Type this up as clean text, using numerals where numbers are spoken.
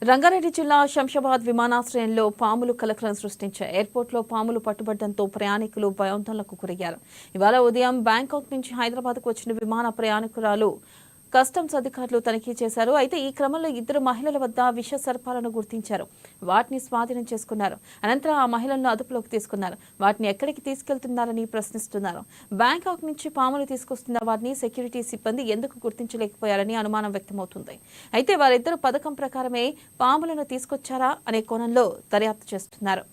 రంగారెడ్డి జిల్లా శంషాబాద్ విమానాశ్రయంలో పాములు కలకలం సృష్టించాయి. ఎయిర్పోర్ట్లో పాములు పట్టుబడడంతో ప్రయాణికులు భయాందోళనకు గురయ్యారు. ఇవాళ ఉదయం బ్యాంకాక్ నుంచి హైదరాబాద్కు వచ్చిన విమాన ప్రయాణికురాలు కస్టమ్స్ అధికారులు తనిఖీ చేశారు. అయితే ఈ క్రమంలో ఇద్దరు మహిళల వద్ద విష సర్పాలను గుర్తించారు. వాటిని స్వాధీనం చేసుకున్నారు. అనంతరం ఆ మహిళలను అదుపులోకి తీసుకున్నారు. వాటిని ఎక్కడికి తీసుకెళ్తున్నారని ప్రశ్నిస్తున్నారు. బ్యాంకాక్ నుంచి పాములు తీసుకొస్తున్న వారిని సెక్యూరిటీ సిబ్బంది ఎందుకు గుర్తించలేకపోయారని అనుమానం వ్యక్తమవుతుంది. అయితే వారిద్దరు పథకం ప్రకారమే పాములను తీసుకొచ్చారా అనే కోణంలో దర్యాప్తు చేస్తున్నారు.